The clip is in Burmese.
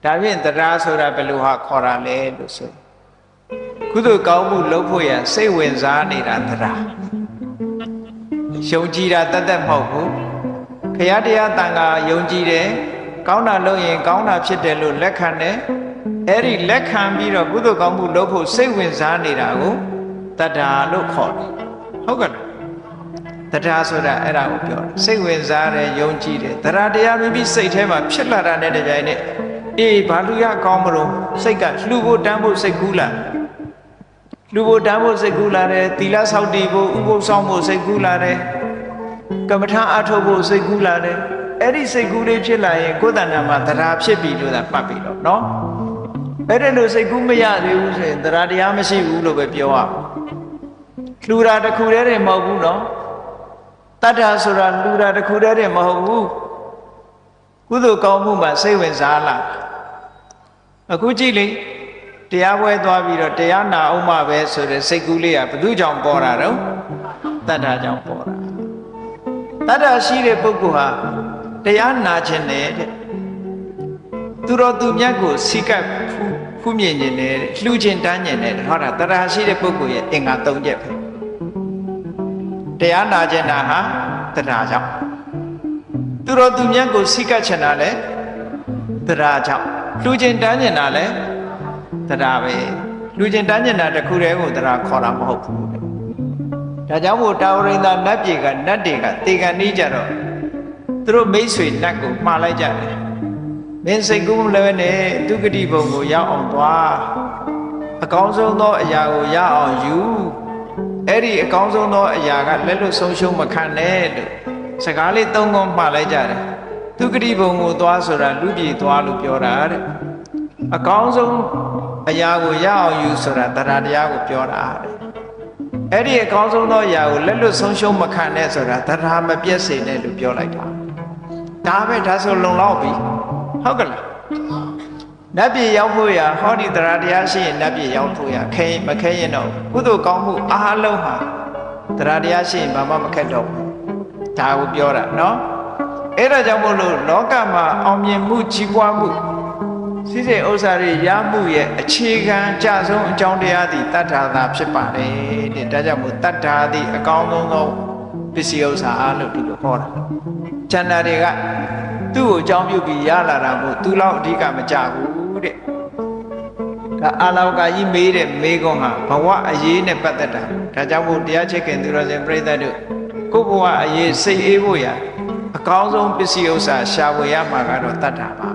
ဒါဖြင့်တရားဆိုတာဘယ်လိုဟာခေါ်တာလဲလို့ဆိုကုသိုလ်ကောင်းမှုလုပ်ဖို့ရစိတ်ဝင်စားနေတာတရားယုံကြည်တာတတ်မဟုတ်ဘူးခရတရားတန်ခါယုံကြည်တယ်ကောင်းတာလုပ်ရင်ကောင်းတာဖြစ်တယ်လို့လက်ခံတယ်အဲ့ဒီလက်ခံပြီးတော့ကုသိုလ်ကောင်းမှုလုပ်ဖို့စိတ်ဝင်စားနေတာကိုတတ္တာလို့ခေါ်တယ်ဟုတ်ကဲ့တတ္တာဆိုတာအဲ့ဒါကိုပြောတယ်စိတ်ဝင်စားတယ်ယုံကြည်တယ်တရားတရားမိမိစိတ်ထဲမှာဖြစ်လာတာနဲ့တကြိုင်နဲ့အေးဘာလူရကောင်းမလို့စိတ်ကလှူဖို့တန်းဖို့စိတ်ကူးလာလှူဖို့တန်းဖို့စိတ်ကူးလာတယ်သီလဆောက်တည်ဖို့ဥပုသ်ဆောင်ဖို့စိတ်ကူးလာတယ်ကမ္မထာအထုတ်ဖို့စိတ်ကူးလာတယ်အဲ့ဒီစိတ်ကူးလေးဖြစ်လာရင်ကိုယ်တဏ္ဍာမှာတရားဖြစ်ပြီလို့သာပတ်ပြီတော့နော်အဲ့ဒါလို့စိတ်ကူးမရသေးဘူးဆိုရင်တရားတရားမရှိဘူးလို့ပဲပြောရလှူတာတစ်ခုတည်းတည်းမဟုတ်ဘူးနော်တတ္ထာဆိုတာလှူတာတစ်ခုတည်းတည်းမဟုတ်ဘူးကုသိုလ်ကောင်းမှုမှာစိတ်ဝင်စားလာအခုကြည့်လေတရားပွဲသွားပြီးတော့တရားနာအောင်မှပဲဆိုတဲ့စိတ်ကူးလေးကဘယ်သူကြောင့်ပေါ်တာတော့တတ္ထာကြောင့်ပေါ်တာတတ္ထာရှိတဲ့ပုဂ္ဂိုလ်ဟာတရားနာခြင်းနဲ့တဲ့သူတော်သူမြတ်ကိုစိကပ်ဖူးမြင်ခြင်းနဲ့လှူခြင်းတန်းခြင်းနဲ့ဟောတာတတ္ထာရှိတဲ့ပုဂ္ဂိုလ်ရဲ့အင်္ဂါ၃ချက်ပဲတရားနာခြင်းတာဟာတတ္ထာကြောင့်သူတော်သူမြတ်ကိုစိကပ်ခြင်းတာလည်းတတ္ထာကြောင့်လှူခြင်းတန်းခြင်းတာလည်းတတ္ထာပဲလှူခြင်းတန်းခြင်းတာတစ်ခုတည်းကိုတတ္ထာခေါ်တာမဟုတ်ဘူးဒါကြောင့်မို့တာဝရိန္ဒနတ်တွေကနတ်တွေကတေကန်နေကြတော့သူတို့မိတ်ဆွေနတ်ကိုမှားလိုက်ကြတယ်မင်းစိတ်ကူးမလဲနဲ့ဒုက္ခတိဘုံကိုရောက်အောင်သွားအကောင်းဆုံးသောအရာကိုရအောင်ယူအဲ့ဒီအကောင်းဆုံးသောအရာကလက်လွတ်ဆုံးရှုံးမခံနဲ့လို့စကားလေးသုံးခုမှားလိုက်ကြတယ်ဒုက္ခတိဘုံကိုသွားဆိုတာလူပြည်သွားလို့ပြောတာတဲ့အကောင်းဆုံးအရာကိုရအောင်ယူဆိုတာတရားတရားကိုပြောတာတဲ့အဲ့ဒီအကောင်းဆုံးသောအရာကိုလက်လွတ်ဆုံးရှုံးမခံနဲ့ဆိုတာတရားမပြည့်စေနဲ့လို့ပြောလိုက်တာဒါပဲဒါဆိုလုံလောက်ပြီဟုတ်ကလားနတ်ပြည်ရောက်ဖို့ရဟောဒီတရားတရားရှိရင်နတ်ပြည်ရောက်ဖို့ရခဲမခဲရင်တော့ကုသိုလ်ကောင်းမှုအားလုံးဟာတရားတရားရှိရင်ဘာမှမခက်တော့ဘူးဒါကိုပြောတာနော်အဲ့ဒါကြောင့်မို့လို့လောကမှာအောင်မြင်မှုကြီးပွားမှုစိစိဥစ္စာတွေရမှုရဲ့အခြေခံအကျဆုံးအကြောင်းတရားသည်တတ္ထာသာဖြစ်ပါတယ်တဲ့ဒါကြောင့်မို့တတ္ထာသည်အကောင်းဆုံးသောပစ္စည်းဥစ္စာအားလို့ဒီလိုဟောတာကျန်တာတွေကသူ့ကိုအကြောင်းပြုပြီးရလာတာမို့သူလောက်အဓိကမကြဘူးတဲ့ဒါအာလောကကြီးမေးတဲ့မေးခွန်းဟာဘဝအရေးနဲ့ပတ်သက်တာဒါကြောင့်မို့တရားချစ်ခင်သူတော်စင်ပြိဿတို့ကိုယ့်ဘဝအရေးစိတ်အေးဖို့ရအကောင်းဆုံးပစ္စည်းဥစ္စာရှာဖွေရမှာကတော့တတ္ထာပါ